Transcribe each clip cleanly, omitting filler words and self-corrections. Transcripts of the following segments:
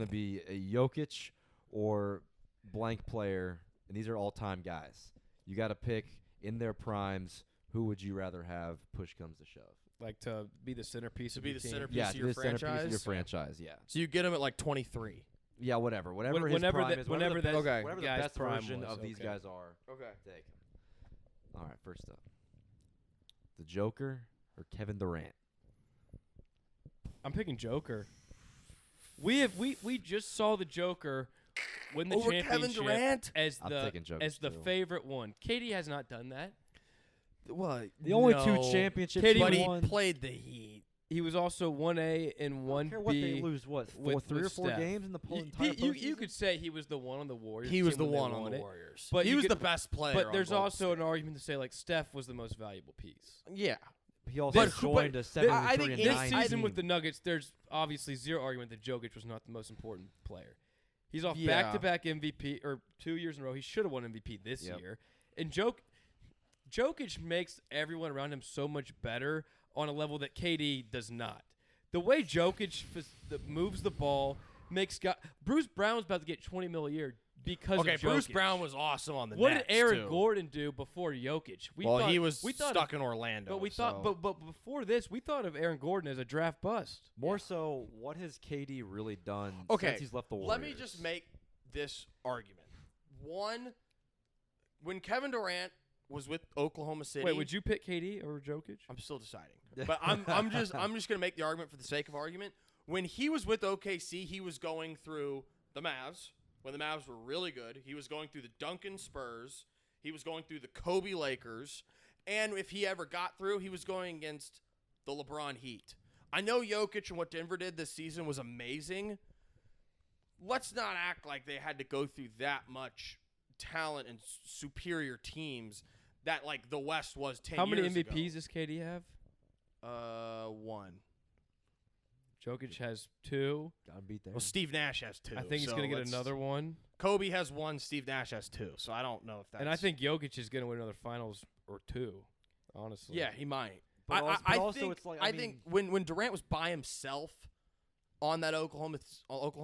going to be a Jokic or blank player, and these are all-time guys. You got to pick in their primes. Who would you rather have? Push comes to shove. Like to be the centerpiece of be your the team. centerpiece of your centerpiece franchise. of your franchise. Yeah. So you get him at like 23. Yeah, whatever his whenever prime that- is, whenever the that best, whatever the guy's best prime version was, of these okay. guys are. Okay. Take him. All right, first up, the Joker or Kevin Durant. I'm picking Joker. We just saw the Joker win the Over championship Kevin Durant? as I'm the taking Jokic as the too. favorite one. KD has not done that. Well, The only no. two championships KD he But he won. played the Heat. He was also 1A and I don't 1B. care what they lose. What with three or four Steph. games in the You, entire you postseason? could say he was the one on the Warriors. He was team the when they one on won the it. Warriors. But he you was could- the best player. But on there's Golden also State. an argument to say like Steph was the most valuable piece. Yeah. He also But- joined but a 7 I 3 think and This 9 season with the team. Nuggets, there's obviously zero argument that Jokic was not the most important player. He's off Yeah. back-to-back MVP, or 2 years in a row. He should have won MVP this Yep. year. And Jokic makes everyone around him so much better on a level that KD does not. The way Jokic moves the ball makes Bruce Brown's about to get $20 million a year because Okay, of Jokic. Bruce Brown was awesome on the What Nets, did Aaron too. Gordon do before Jokic? He thought was stuck stuck in Orlando. But we thought, so- but before this, we thought of Aaron Gordon as a draft bust. More so, what has KD really done Okay, since he's left the Warriors? let me just make this argument. One, when Kevin Durant was with Oklahoma City. Wait, would you pick KD over Jokic? I'm still deciding, but I'm just gonna make the argument for the sake of argument. When he was with OKC, he was going through the Mavs when the Mavs were really good. He was going through the Duncan Spurs. He was going through the Kobe Lakers, and if he ever got through, he was going against the LeBron Heat. I know Jokic and what Denver did this season was amazing. Let's not act like they had to go through that much talent and superior teams that like the West was 10 How many years ago. MVPs does KD have? One. Jokic has 2. Gotta beat there. Well, Steve Nash has 2. I think he's so going to get let's- another one. Kobe has 1. Steve Nash has 2. So I don't know if that's. And I think Jokic is going to win another finals or 2, honestly. Yeah, he might. But also think, it's like, I I think mean- when Durant was by himself on that Oklahoma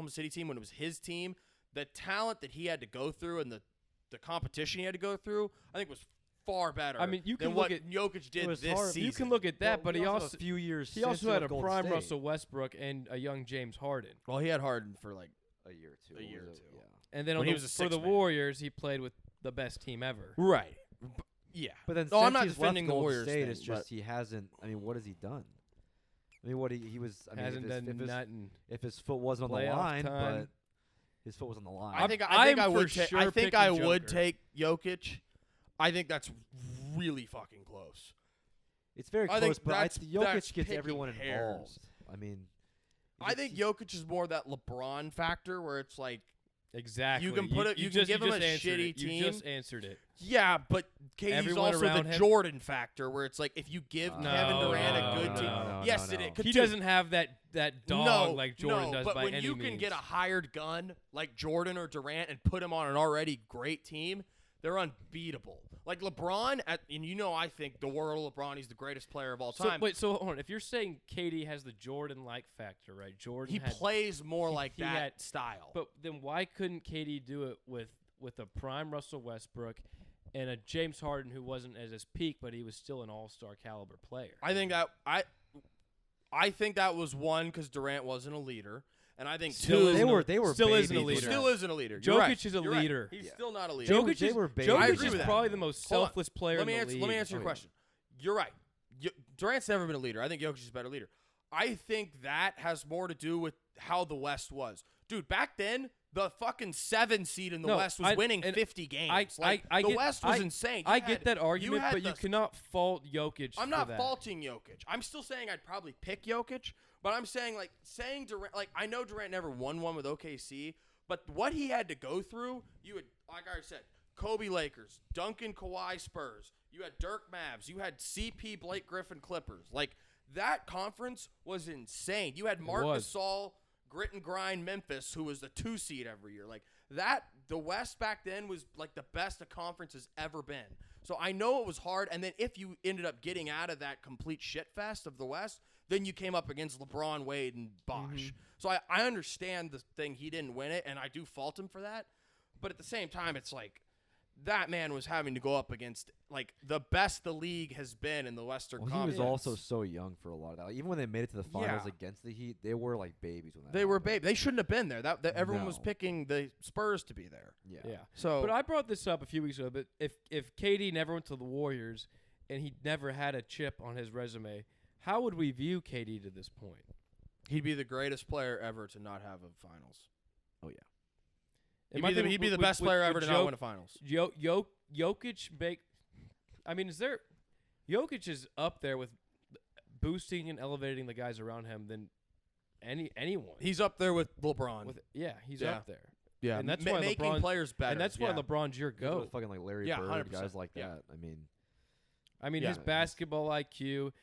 City team, when it was his team, the talent that he had to go through and the competition he had to go through, I think was far better. I mean, you than can what look at Jokic did was this hard. season. You can look at that, Well, but he have also a few years. he also had a Golden prime State. Russell Westbrook and a young James Harden. Well, he had Harden for like A year or two. A year or Was it? two. Yeah. And then When on he the, was a for the six-man. Warriors, he played with the best team ever. right. Yeah, But then No, since I'm not he's defending left the Golden Warriors State, thing, it's just he hasn't. I mean, what has he done? I mean, what he was. I mean, Hasn't if his, done if his, nothing. if his foot wasn't on the Playoff line, time. but his foot was on the line. I think I'm I for would. sure I think picking I would Joker. take Jokic. I think that's really fucking close. it's very I close, think but that's Jokic gets picking everyone hairs. involved. I mean, I think Jokic is more that LeBron factor where it's like, Exactly. You can put it- you can just, give him just a answered shitty it. team. You just answered it. yeah, but KD's Everyone also the around him- Jordan factor where it's like if you give No, Kevin Durant no, a good no, team, no, yes, no, it no. is. He Dude, doesn't have that dog no, like Jordan does but by when any you means. can get a hired gun like Jordan or Durant and put him on an already great team, they're unbeatable. Like LeBron, and you know I think the world of LeBron, he's the greatest player of all time. So hold on. If you're saying KD has the Jordan-like factor, right? Jordan he had, plays more like he that had- style. But then why couldn't KD do it with a prime Russell Westbrook and a James Harden who wasn't at his peak, but he was still an all-star caliber player? I think that was one because Durant wasn't a leader, and I think Still two, isn't they were still babies isn't a when leader. still isn't a leader. Jokic You're right. is a You're right. leader. He's Yeah. still not a leader. Jokic they were is, babies. Jokic I agree is with that. probably the most Hold on. selfless player Let in me the answer. league. Let me answer your yeah. question. You're right. Durant's never been a leader. I think Jokic is a better leader. I think that has more to do with how the West was. Dude, back then, the fucking 7 seed in the No, West was winning and 50 games. I the get- West was insane. I get that argument, had but you the- cannot fault Jokic. I'm for not that. faulting Jokic. I'm still saying I'd probably pick Jokic, but I'm saying Durant. Like I know Durant never won one with OKC, but what he had to go through, you had, like I said, Kobe Lakers, Duncan Kawhi Spurs. You had Dirk Mavs. You had CP Blake Griffin Clippers. Like that conference was insane. You had Marc was. Gasol, grit and grind Memphis, who was the 2 seed every year. Like that, the West back then was like the best a conference has ever been. So I know it was hard. And then if you ended up getting out of that complete shit fest of the West, Then you came up against LeBron, Wade, and Bosh. So I understand the thing. He didn't win it, and I do fault him for that. But at the same time, it's like that man was having to go up against like the best the league has been in the Western Conference. He was also so young for a lot of that. Like, even when they made it to the finals Yeah. against the Heat, they were like babies when that They were happened. They shouldn't have been there. That everyone was No. picking the Spurs to be there. Yeah. Yeah. So, But I brought this up a few weeks ago. But if KD never went to the Warriors and he never had a chip on his resume, how would we view KD to this point? he'd be the greatest player ever to not have a finals. Oh yeah. He'd be the best player ever to not win a finals. Jokic Jokic is up there with boosting and elevating the guys around him than anyone. He's up there with LeBron. He's Yeah. up there. Yeah, and that's why making LeBron- players better. And that's why LeBron's your Go go. with fucking like Larry Yeah, Bird, 100%. guys like Yeah. that. His Yeah. basketball IQ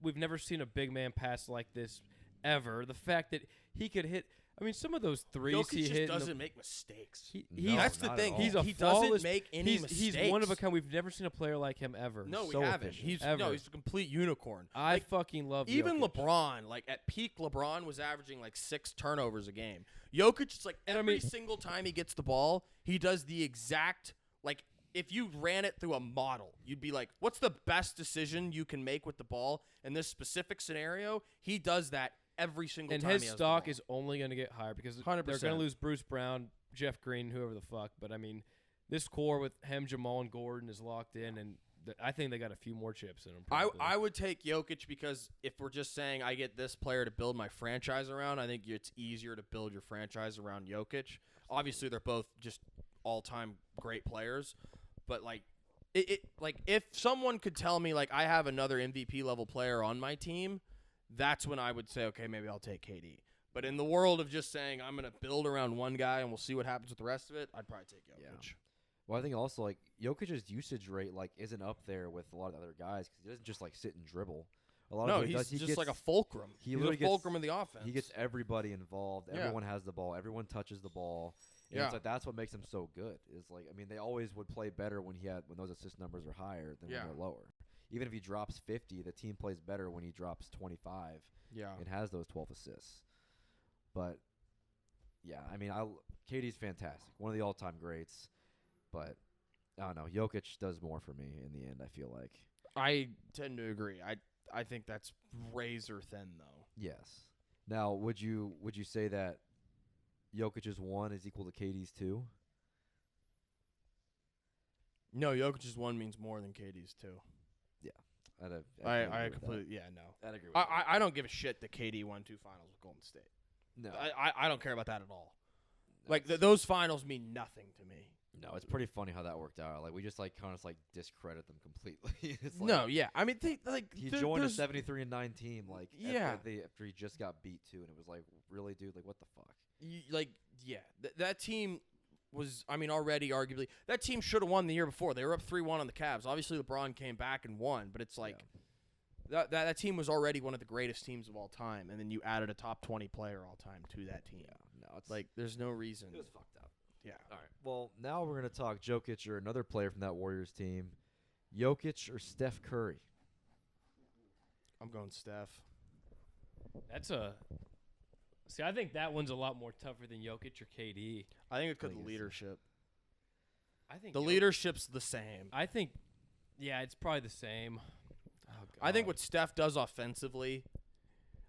we've never seen a big man pass like this ever. The fact that he could hit, some of those threes Jokic he just hit. in the- doesn't make mistakes. No, That's the not thing. at all. He's a he flawless- doesn't make any mistakes. He's one of a kind. We've never seen a player like him ever. No, So we haven't. efficient. He's a complete unicorn. I fucking love Even Jokic. LeBron, like at peak LeBron was averaging like 6 turnovers a game. Jokic is like every single time he gets the ball, he does the exact like if you ran it through a model, you'd be like, what's the best decision you can make with the ball in this specific scenario? He does that every single And time. his he has stock the ball. is only going to get higher because 100%. they're going to lose Bruce Brown, Jeff Green, whoever the fuck. But this core with him, Jamal, and Gordon is locked in, and I think they got a few more chips in them. I would take Jokic because if we're just saying I get this player to build my franchise around, I think it's easier to build your franchise around Jokic. Obviously, they're both just all-time great players, but like if someone could tell me like I have another MVP level player on my team, that's when I would say okay, maybe I'll take KD. But in the world of just saying I'm gonna build around one guy and we'll see what happens with the rest of it, I'd probably take Jokic. Yeah. Well, I think also like Jokic's usage rate like isn't up there with a lot of other guys because he doesn't just like sit and dribble. A lot of what he does, he's he just gets, like a fulcrum. He's literally a fulcrum of the offense. He gets everybody involved. Yeah. Everyone has the ball. Everyone touches the ball. And Yeah. it's like that's what makes him so good. Is like they always would play better when those assist numbers are higher than when they're lower. Even if he drops 50, the team plays better when he drops 25. Yeah. And has those 12 assists. But yeah, KD's fantastic. One of the all-time greats. But I don't know. Jokic does more for me in the end, I feel like. I tend to agree. I think that's razor thin though. Yes. Now, would you say that Jokic's 1 is equal to KD's 2? No, Jokic's 1 means more than KD's 2. Yeah. I'd I agree with completely that. no. I'd agree with that. I don't give a shit that KD won 2 finals with Golden State. No. I don't care about that at all. Like those finals mean nothing to me. No, it's pretty funny how that worked out. Like we just kind of discredit them completely. It's like, No, yeah. I mean, he joined a 73-9 team Yeah. after he just got beat too, and it was like, really, dude, like what the fuck? That team was, already arguably that team should have won the year before. They were up 3-1 on the Cavs. Obviously, LeBron came back and won, but it's like that team was already one of the greatest teams of all time, and then you added a top 20 player all time to that team. Yeah, no, it's Like, there's no reason. it was fucked up. Yeah. All right. Well, now we're gonna talk Jokic or another player from that Warriors team, Jokic or Steph Curry. I'm going Steph. I think that one's a lot more tougher than Jokic or KD. I think it's because think of it's- leadership. I think The leadership's the same. I think, yeah, it's probably the same. Oh, I think God. what Steph does offensively,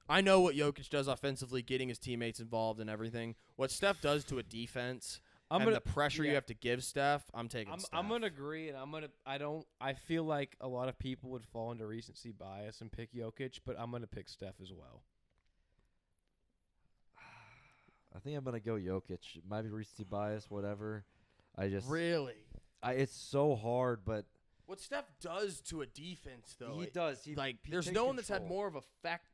I know what Jokic does offensively, getting his teammates involved and everything. What Steph does to a defense and the pressure you have to give Steph, I'm taking Steph. I'm gonna agree, and I feel like a lot of people would fall into recency bias and pick Jokic, but I'm gonna pick Steph as well. I think I'm gonna go Jokic. It might be recency bias, whatever. Really? It's so hard, but What Steph does to a defense, though, he does. He there's takes no one that's had control. more of effect.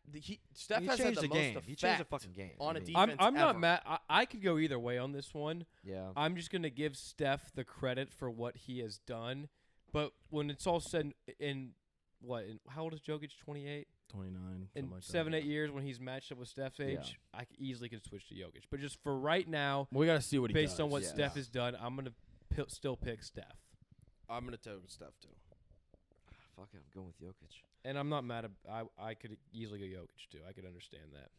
Steph He has had changed the the most game. effect He changed the fucking game. on a I mean- defense. I'm not ever. mad. I could go either way on this one. Yeah. I'm just gonna give Steph the credit for what he has done, but when it's all said how old is Jokic? 28. 29. In 7-8 years, when he's matched up with Steph's age, Yeah. I easily could switch to Jokic. But just for right now, We got to see what he does. based on what Yeah. Steph has done, I'm gonna still pick Steph. I'm going to take Steph, too. Fuck it, I'm going with Jokic. And I'm not mad at I could easily go Jokic too. I could understand that.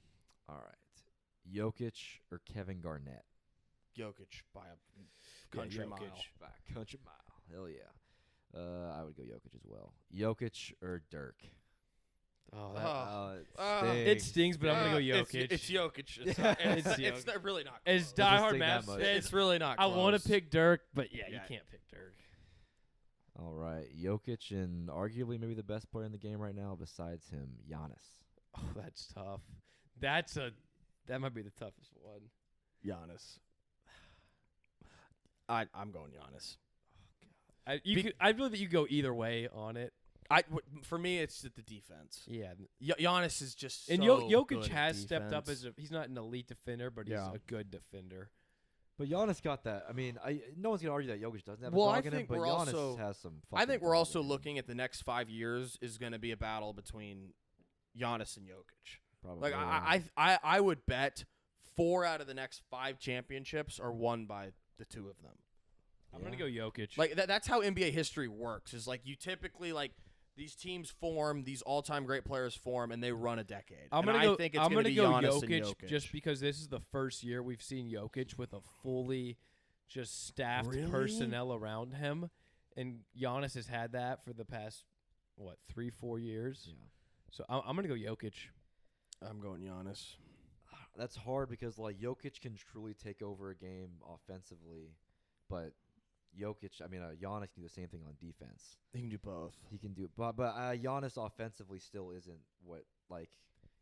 All right. Jokic or Kevin Garnett? Jokic by a country mile. Jokic. By a country mile. Hell yeah. I would go Jokic as well. Jokic or Dirk? Oh, It it stings, but I'm gonna go Jokic. It's Jokic. It's not, really not. As We'll just diehard sting that Mavs much. fans, It's really not. I Close. want to pick Dirk, but you Yeah. can't pick Dirk. All right. Jokic and arguably maybe the best player in the game right now besides him, Giannis. Oh, that's tough. That might be the toughest one. Giannis. I'm going Giannis. I believe that you go either way on it. For me, it's the defense. Yeah, Giannis is just and so Jokic good has at stepped up defense. he's not an elite defender, but he's Yeah. a good defender. But Giannis got that. I mean, no one's gonna argue that Jokic doesn't have Well, a I dog in him, think but we're Giannis also- has some. I think fucking we're dog also in him. looking at the next 5 years is going to be a battle between Giannis and Jokic. Probably. Like I would bet 4 out of the next 5 championships are won by the 2 of them. I'm gonna go Jokic. Like that's how NBA history works. Is like you typically like these teams form, these all-time great players form, and they run a decade. I'm And gonna I go. think it's I'm gonna gonna be go Giannis and Jokic just because this is the first year we've seen Jokic with a fully just staffed Really? personnel around him, and Giannis has had that for the past 3-4 years. Yeah. So I'm gonna go Jokic. I'm going Giannis. That's hard because like Jokic can truly take over a game offensively, but Giannis can do the same thing on defense. He can do both. He can do, but Giannis offensively still isn't what like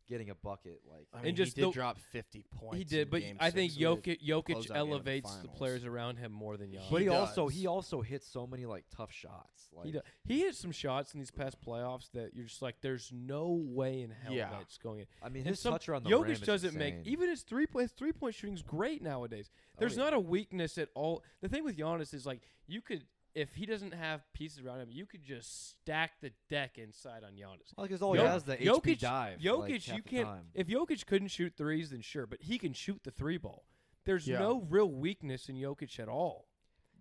getting a bucket like. I And mean, just he did the- drop 50 points. He did, in but game I think 6 with Jokic closeout game of the elevates the finals. players around him more than Giannis. But He he does. also hits so many like tough shots. Like He hit some shots in these past playoffs that you're just like, there's no way in hell Yeah. that's going in. I mean, And his some- touch around the rim Jokic is doesn't make insane. even his three-point shooting's great nowadays. There's yeah. not a weakness at all. The thing with Giannis is like you could, if he doesn't have pieces around him, you could just stack the deck inside on Giannis. Like, 'cause all Jo- he has is the HB dive. Jokic, like, half you the can't. time. If Jokic couldn't shoot threes, then sure, but he can shoot the 3-ball. There's Yeah. no real weakness in Jokic at all.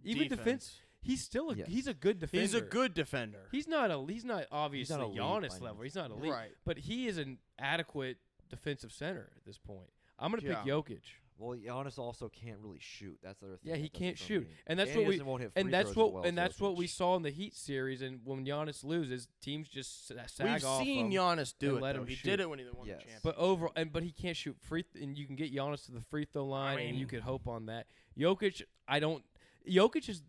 Even defense, he's still Yes. he's a good defender. He's a good defender. He's not obviously elite by Giannis any level. means. He's not elite, Right. but he is an adequate defensive center at this point. I'm gonna Yeah. pick Jokic. Well, Giannis also can't really shoot. That's the other thing. Yeah, he that does can't it for shoot, me. and that's he what we doesn't- won't hit free and that's throws as what well and as that's what we Jokic. saw in the Heat series. And when Giannis loses, teams just sag We've off seen him. Giannis do and it. let Though. him He shoot. did it when he won Yes. the championship. But he can't shoot and you can get Giannis to the free throw line, and you mean- could hope on that. Jokic, Jokic is.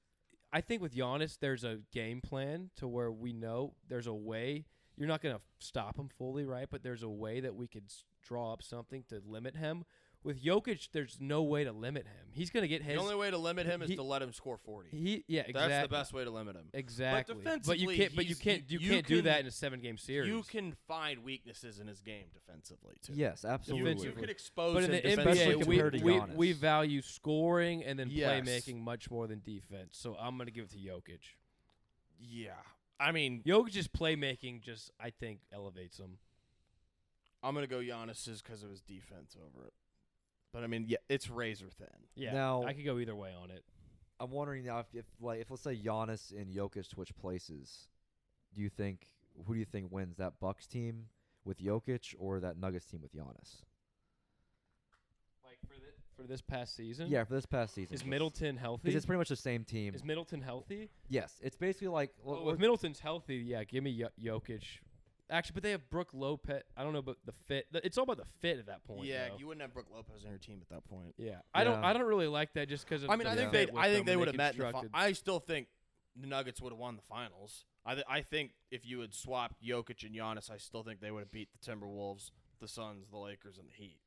I think with Giannis, there's a game plan to where we know there's a way. You're not going to stop him fully, right? But there's a way that we could draw up something to limit him. With Jokic, there's no way to limit him. He's going to get his. The only way to limit him is he- to let him score 40. Exactly. That's the best way to limit him. Exactly. But you defensively, can't. But you he's- can't. You you can't do can- that in a 7-game series. You can find weaknesses in his game defensively too. Yes, absolutely. You could expose But in him the Especially NBA, defensively. compared to Giannis. we value scoring and then Yes. playmaking much more than defense. So I'm going to give it to Jokic. Yeah. I mean, Jokic's playmaking just, I think, elevates him. I'm going to go Giannis's because of his defense over it. But I mean, yeah, it's razor thin. Yeah, Now- I could go either way on it. I'm wondering now if let's say Giannis and Jokic switch places, who do you think wins, that Bucks team with Jokic or that Nuggets team with Giannis? Like for this past season? Yeah, for this past season. Is Middleton healthy? Because it's pretty much the same team. Is Middleton healthy? Yes, it's basically like Well, if Middleton's healthy, yeah, give me Jokic. Actually, but they have Brooke Lopez. I don't know about the fit. It's all about the fit at that point. Yeah, though. you wouldn't have Brooke Lopez on your team at that point. Yeah, I don't Yeah. really like that just because of. I mean, the I think fit they with I them think they when would have met in the constructed. I still think the Nuggets would have won the finals. I think if you had swapped Jokic and Giannis, I still think they would have beat the Timberwolves, the Suns, the Lakers, and the Heat.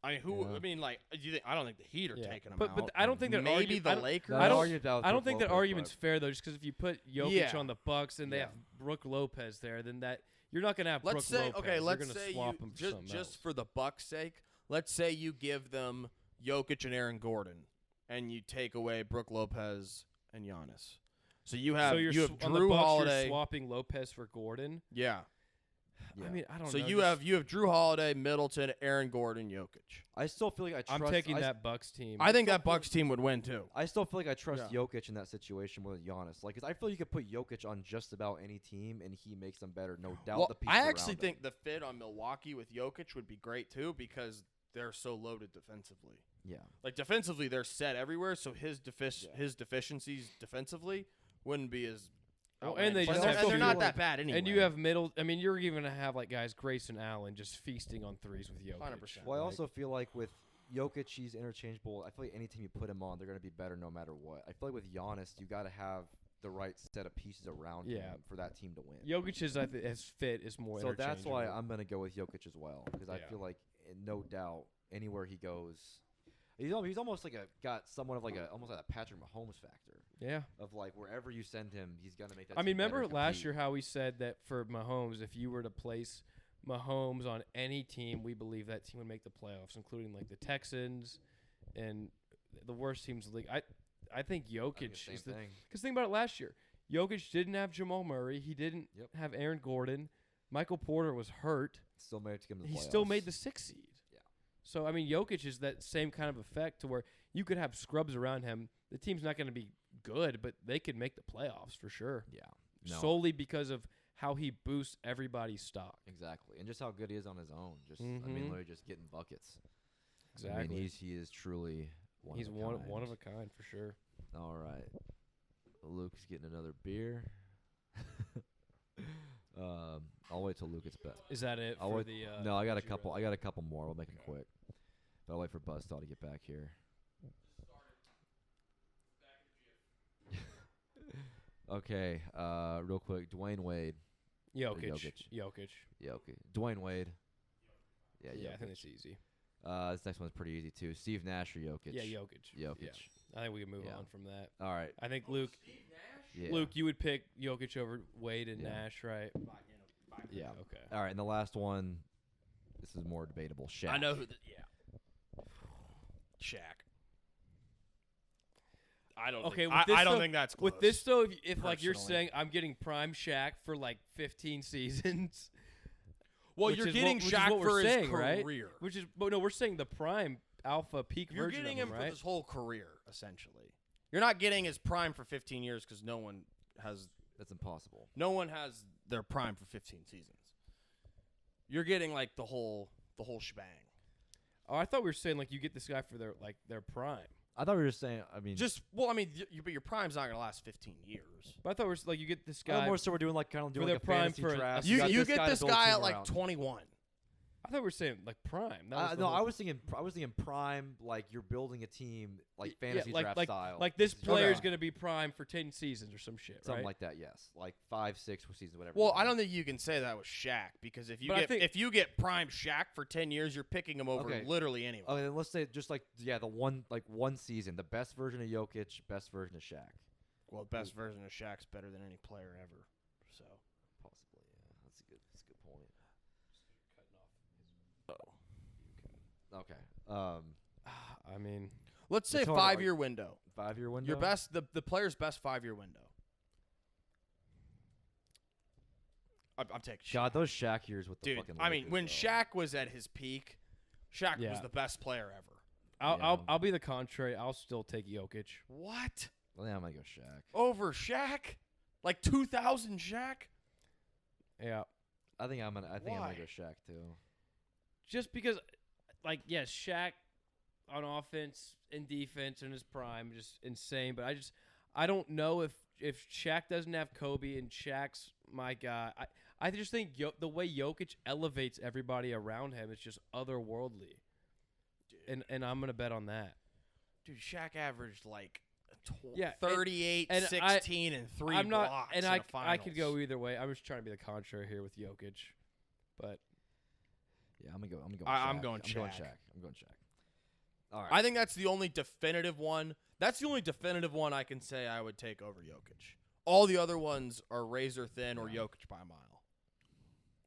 I mean, who? Yeah. I mean, like, do you think? I don't think the Heat are Yeah. taking them But out. but I don't think that maybe the Lakers. No, I don't- argue about I don't Brook think that Lopez, argument's but- fair though, just because if you put Jokic Yeah. on the Bucks and they Yeah. have Brooke Lopez there, then that you're not gonna have Let's Brooke say Lopez. okay. You're Let's gonna say swap you him for just something just else. for the Bucks' sake. Let's say you give them Jokic and Aaron Gordon, and you take away Brooke Lopez and Giannis. So you have so you're you have on the Drew Bucks, Holiday. You're swapping Lopez for Gordon. Yeah. Yeah. I mean, I don't So know. you have Drew Holiday, Middleton, Aaron Gordon, Jokic. I still feel like I trust. I'm taking that Bucks team. I think that Bucks team would win too. I still feel like I trust Yeah. Jokic in that situation more than Giannis. Like, 'cause I feel you could put Jokic on just about any team and he makes them better, no doubt. Well, the pieces I actually around think the fit on Milwaukee with Jokic would be great too because they're so loaded defensively. him. Yeah. Like defensively, they're set everywhere, so his Yeah. his deficiencies defensively wouldn't be as. Well, and they outlandish. just But also they're feel not like- that bad anyway. And you have middle. I mean, you're even gonna have like guys Grayson Allen just feasting on threes with Jokic. 100%. Well, I Like, also feel like with Jokic, he's interchangeable. I feel like any team you put him on, they're going to be better no matter what. I feel like with Giannis, you got to have the right set of pieces around Yeah. him for that team to win. Jokic is his fit is more. So that's why interchangeable. I'm going to go with Jokic as well because I Yeah. feel like no doubt anywhere he goes, he's almost like got somewhat of like almost like a Patrick Mahomes factor Yeah. of like wherever you send him, he's going to make that. I mean, team better remember and last compete. year how we said that for Mahomes, if you were to place Mahomes on any team, we believe that team would make the playoffs, including like the Texans and the worst teams in the league. I think I think the Jokic same is the thing. because think about it. Last year, Jokic didn't have Jamal Murray. He didn't Yep. have Aaron Gordon. Michael Porter was hurt. Still made it to come to the He playoffs. still made the 6th seed. Yeah. So I mean, Jokic is that same kind of effect to where you could have scrubs around him. The team's not going to be good, but they could make the playoffs for sure. Yeah. No. Solely because of how he boosts everybody's stock. Exactly, and just how good he is on his own. Just I mean, Mhm. literally just getting buckets. I Exactly. mean, he is truly one. He's of a one kind. one of a kind for sure. All right, Luke's getting another beer. I'll wait till Luke gets back. Is that it I'll for wait- the? No, I got a would you couple. rather? I got a couple more. We'll make them Okay. quick. But I'll wait for Buzzsaw to get back here. Okay, real quick, Dwayne Wade. Jokic. Jokic. Jokic. Yeah, okay. Dwayne Wade. Yeah, Yeah, I Jokic. think it's easy. This next one's pretty easy too. Steve Nash or Jokic? Yeah, Jokic. Jokic. Yeah. I think we can move Yeah. on from that. All right. I think Luke. Yeah. Luke, you would pick Jokic over Wade and Yeah. Nash, right? Yeah. Okay. All right, and the last one. This is more debatable. Shaq. I know who. Shaq. I don't. Okay, Think, with this I don't though- think that's close. With this though, if like you're personally. saying I'm getting prime Shaq for like 15 seasons, well, which you're is getting what- which is Shaq what we're for his saying, right? career. which is but no, we're saying the prime alpha peak You're version getting of him him, for right? his whole career, essentially. You're not getting his prime for 15 years because no one has That's impossible. their prime for 15 seasons. You're getting like the whole shebang. Oh, I thought we were saying like you get this guy for their prime. I thought we were just saying. I mean, But your prime's not gonna last 15 years. But I thought we were like you get this I thought guy. more so we're doing like kind of doing their like a prime fantasy for a- draft. You got you this get guy to this build a guy team at like around. 21. I thought we were saying like prime. That was the No, whole- I was thinking prime like you're building a team like Yeah, fantasy like, draft like, style. Like this Okay. player's gonna be prime for 10 seasons or some shit, something right? like that. Yes, like 5, 6 seasons, whatever. Well, you I want. don't think you can say that with Shaq because if But I think- you get prime Shaq for 10 years, you're picking him over Okay. literally anyone. Okay, then let's say just like the one season, the best version of Jokic, best version of Shaq. Well, the best version of Shaq's better than any player ever. So. Possibly, yeah. That's a good point. Okay. I mean, Let's say It's hard, like- 5-year window. 5-year window. Your best, the player's best 5-year window. I'm taking Shaq. God, those Shaq years with the Dude, fucking. I mean, Lakers, when though. Shaq was at his peak, Shaq Yeah. was the best player ever. Yeah. I'll be the contrary. I'll still take Jokic. What? Well, yeah, I'm gonna go Shaq. Over Shaq? Like 2000 Shaq? Yeah. I think I'm gonna Why? go Shaq too. Just because, like, yes, Shaq on offense and defense in his prime, just insane. But I don't know if Shaq doesn't have Kobe and Shaq's my guy. I just think the way Jokic elevates everybody around him is just otherworldly. And I'm gonna bet on that. Dude, Shaq averaged like Yeah, 38, and 16, and 3 I'm not, blocks and in I the finals. could go either way. I'm just trying to be the contrary here with Jokic, but Yeah, I'm gonna go. I'm I'm Shaq. going I'm going Shaq. Shaq. I'm going Shaq. All right. I think that's the only definitive one. That's the only definitive one I can say I would take over Jokic. All the other ones are razor thin or Yeah. Jokic by a mile.